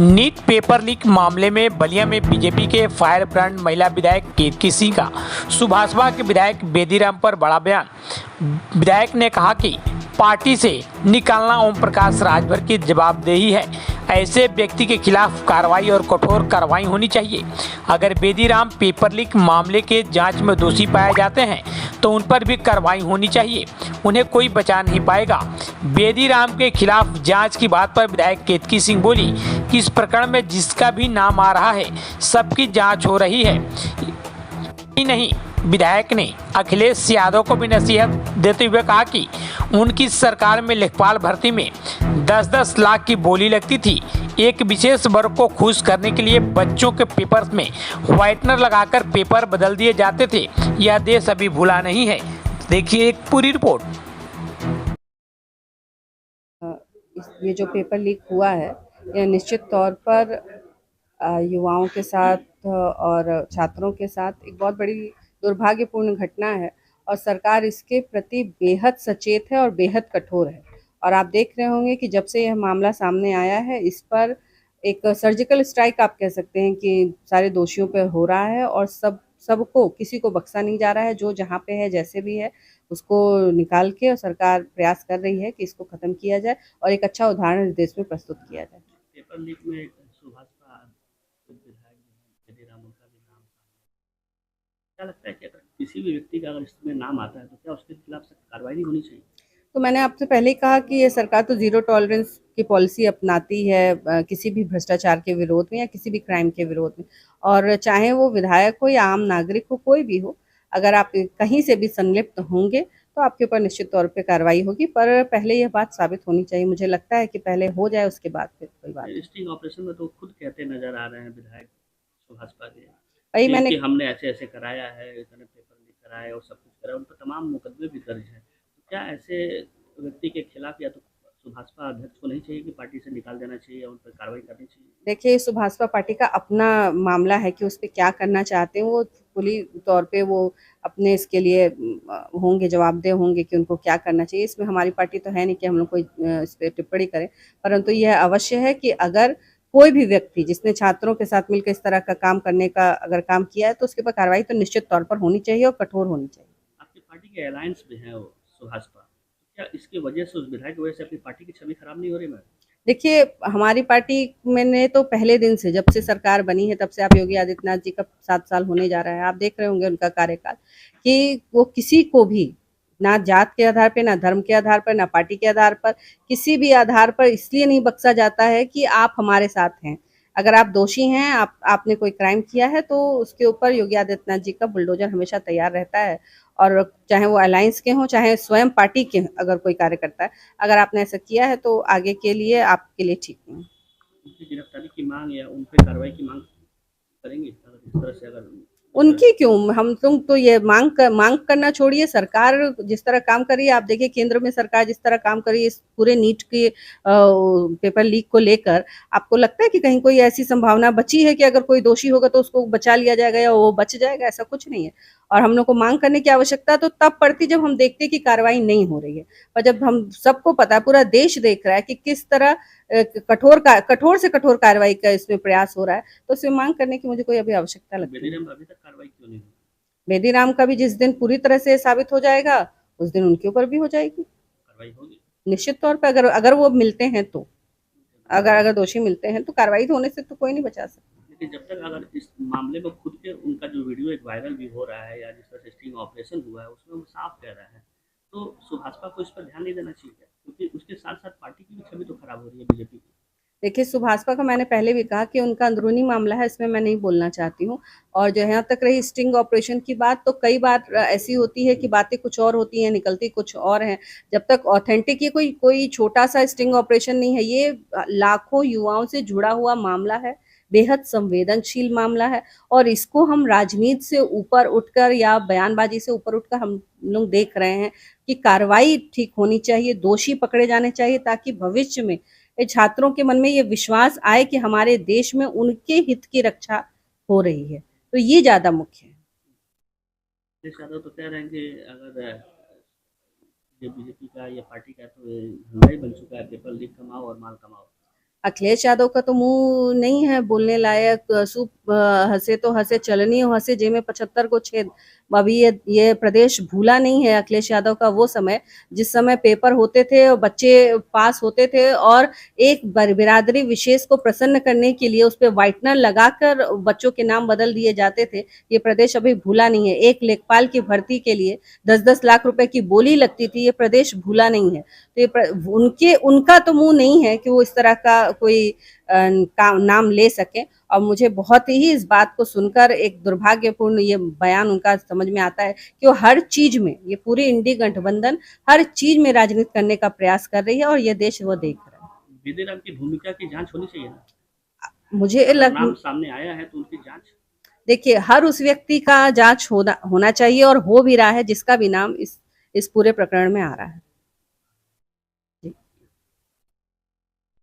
NEET paper leak मामले में बलिया में बीजेपी के फायर ब्रांड महिला विधायक कीर्ति सिंह का सुभाषपा के विधायक बेदीराम पर बड़ा बयान। विधायक ने कहा कि पार्टी से निकालना ओम प्रकाश राजभर की जवाबदेही है। ऐसे व्यक्ति के खिलाफ कार्रवाई और कठोर कार्रवाई होनी चाहिए। अगर बेदीराम पेपर लीक मामले के जांच में दोषी पाए जाते हैं तो उन पर भी कार्रवाई होनी चाहिए, उन्हें कोई बचा नहीं पाएगा। बेदीराम के खिलाफ जांच की बात पर विधायक कीर्ति सिंह बोली कि इस प्रकरण में जिसका भी नाम आ रहा है सबकी जांच हो रही है। ही नहीं, विधायक ने अखिलेश यादव को भी नसीहत देते हुए कहा कि उनकी सरकार में लेखपाल भर्ती में 10-10 लाख की बोली लगती थी। एक विशेष वर्ग को खुश करने के लिए बच्चों के पेपर्स में व्हाइटनर लगाकर पेपर बदल दिए जाते थे। यह देश अभी भूला नहीं है। देखिए एक पूरी रिपोर्ट। ये जो पेपर लीक हुआ है यह निश्चित तौर पर युवाओं के साथ और छात्रों के साथ एक बहुत बड़ी दुर्भाग्यपूर्ण घटना है और सरकार इसके प्रति बेहद सचेत है और बेहद कठोर है। और आप देख रहे होंगे कि जब से यह मामला सामने आया है इस पर एक सर्जिकल स्ट्राइक आप कह सकते हैं कि सारे दोषियों पर हो रहा है और सबको किसी को बख्शा नहीं जा रहा है। जो जहाँ पे है जैसे भी है उसको निकाल के और सरकार प्रयास कर रही है कि इसको खत्म किया जाए और एक अच्छा उदाहरण इस देश में प्रस्तुत किया जाए। पेपर लीक में सुभाषपा विधायक बेदीराम उनका भी नाम सामने, क्या लगता है कि अगर किसी भी व्यक्ति का अगर इसमें नाम आता है तो क्या उसके खिलाफ सख्त कार्रवाई नहीं होनी चाहिए? तो मैंने आपसे पहले ही कहा कि ये सरकार तो जीरो टॉलरेंस की पॉलिसी अपनाती है किसी भी भ्रष्टाचार के विरोध में या किसी भी क्राइम के विरोध में। और चाहे वो विधायक हो या आम नागरिक हो, कोई भी हो, अगर आप कहीं से भी संलिप्त होंगे तो आपके ऊपर निश्चित तौर पे कार्रवाई होगी। पर पहले यह बात साबित होनी चाहिए। मुझे लगता है कि पहले हो जाए उसके बाद फिर कोई बात नहीं। स्टिंग ऑपरेशन में तो खुद कहते नजर आ रहे हैं विधायक सुभाषपा के वही मैंने कि हमने ऐसे ऐसे कराया है, इतने पेपर लीक कराए और सब कुछ कराया, उन पर तमाम मुकदमे भी दर्ज हैं। तो क्या ऐसे व्यक्ति के खिलाफ या तो सुभाषपा अध्यक्ष को नहीं चाहिए कि पार्टी से निकाल देना चाहिए या उन पर कार्रवाई करनी चाहिए? देखिए, सुभाषपा पार्टी का अपना मामला है कि उस पे क्या करना चाहते हैं। वो खुली तौर पे वो अपने इसके लिए होंगे, जवाबदेह होंगे कि उनको क्या करना चाहिए। इसमें हमारी पार्टी तो है नहीं कि हम लोग कोई इस पे टिप्पणी करें। परंतु यह अवश्य है कि अगर कोई भी व्यक्ति जिसने छात्रों के साथ मिलकर इस तरह का काम करने का अगर काम किया है तो उसके ऊपर कार्रवाई तो निश्चित तौर पर होनी चाहिए और कठोर होनी चाहिए। आपकी पार्टी के अलायंस में है वो सुभाषपा, तो क्या इसकी वजह से, उस विधायक की वजह से अपनी पार्टी की छवि खराब नहीं हो रही? मैम देखिए, हमारी पार्टी मैंने तो पहले दिन से, जब से सरकार बनी है तब से, आप योगी आदित्यनाथ जी का 7 साल होने जा रहा है, आप देख रहे होंगे उनका कार्यकाल कि वो किसी को भी ना जात के आधार पे, ना धर्म के आधार पर, ना पार्टी के आधार पर, किसी भी आधार पर इसलिए नहीं बख्शा जाता है कि आप हमारे साथ हैं। अगर आप दोषी हैं, आपने कोई क्राइम किया है तो उसके ऊपर योगी आदित्यनाथ जी का बुलडोजर हमेशा तैयार रहता है। और चाहे वो अलायंस के हों, चाहे स्वयं पार्टी के अगर कोई कार्य करता है, अगर आपने ऐसा किया है तो आगे के लिए आपके लिए ठीक नहीं है। उनकी गिरफ्तारी की मांग या उन पे कार्रवाई की मांग करेंगे अगर इस तरह से, अगर उनकी क्यों, हम लोग तो ये मांग करना छोड़िए। सरकार जिस तरह काम कर रही है, आप देखिए केंद्र में सरकार जिस तरह काम कर रही है इस पूरे नीट के पेपर लीक को लेकर, आपको लगता है कि कहीं कोई ऐसी संभावना बची है कि अगर कोई दोषी होगा तो उसको बचा लिया जाएगा या वो बच जाएगा? ऐसा कुछ नहीं है। और हम लोग को मांग करने की आवश्यकता तो तब पड़ती जब हम देखते कि कार्रवाई नहीं हो रही है। पर जब हम सबको पता है, पूरा देश देख रहा है कि किस तरह कठोर से कठोर कार्रवाई का इसमें प्रयास हो रहा है, तो इसमें मांग करने की मुझे कोई अभी आवश्यकता लगती है। बेदीराम अभी तक कार्रवाई क्यों नहीं हुई? बेदीराम का भी जिस दिन पूरी तरह से साबित हो जाएगा उस दिन उनके ऊपर भी हो जाएगी कार्रवाई होगी निश्चित तौर पे। अगर अगर वो मिलते हैं तो, अगर दोषी मिलते हैं तो कार्रवाई होने से तो कोई नहीं बचा सकता। लेकिन जब तक अगर इस मामले में खुद के उनका जो वीडियो एक वायरल भी हो रहा है या जिस तरह से स्टिंग ऑपरेशन हुआ है उसमें वो साफ कह रहा है, तो सुभाषपा को इस पर ध्यान नहीं देना चाहिए क्या? क्योंकि उसके साथ साथ पार्टी की भी छवि तो खराब हो रही है बीजेपी की। देखिए, सुभाषपा का मैंने पहले भी कहा कि उनका अंदरूनी मामला है, इसमें मैं नहीं बोलना चाहती हूँ। और जो यहाँ तक रही स्टिंग ऑपरेशन की बात, तो कई बार ऐसी होती है कि बातें कुछ और होती हैं, निकलती कुछ और हैं। जब तक ऑथेंटिक, ये कोई कोई छोटा सा स्टिंग ऑपरेशन नहीं है, ये लाखों युवाओं से जुड़ा हुआ मामला है, बेहद संवेदनशील मामला है। और इसको हम राजनीति से ऊपर उठकर या बयानबाजी से ऊपर उठकर हम लोग देख रहे हैं कि कार्रवाई ठीक होनी चाहिए, दोषी पकड़े जाने चाहिए, ताकि भविष्य में छात्रों के मन में ये विश्वास आए कि हमारे देश में उनके हित की रक्षा हो रही है। तो ये ज्यादा मुख्य है। अखिलेश यादव तो कह रहे हैं कि अगर ये बीजेपी का या पार्टी का तो ये धंधा ही बन चुका है, पेपर लीक कमाओ और माल कमाओ। अखिलेश यादव का तो मुंह नहीं है बोलने लायक। हंसे तो हंसे चलनी हो हंसे जेब में 75 को छेद। अभी ये प्रदेश भूला नहीं है अखिलेश यादव का वो समय, जिस समय पेपर होते थे और बच्चे पास होते थे और एक बिरादरी विशेष को प्रसन्न करने के लिए उस पे व्हाइटनर लगाकर बच्चों के नाम बदल दिए जाते थे। ये प्रदेश अभी भूला नहीं है। एक लेखपाल की भर्ती के लिए 10-10 लाख रुपए की बोली लगती थी, ये प्रदेश भूला नहीं है। तो उनका तो मुंह नहीं है कि वो इस तरह का कोई नाम ले सके। और मुझे बहुत ही इस बात को सुनकर एक दुर्भाग्यपूर्ण ये बयान उनका समझ में आता है कि वो हर चीज में, ये पूरी इंडी गठबंधन हर चीज में राजनीति करने का प्रयास कर रही है और ये देश वो देख रहा है। बेदीराम की भूमिका की जांच होनी चाहिए ना। मुझे नाम सामने आया है तो उनकी जांच। देखिए, हर उस व्यक्ति का जांच होना चाहिए और हो भी रहा है जिसका भी नाम इस पूरे प्रकरण में आ रहा है।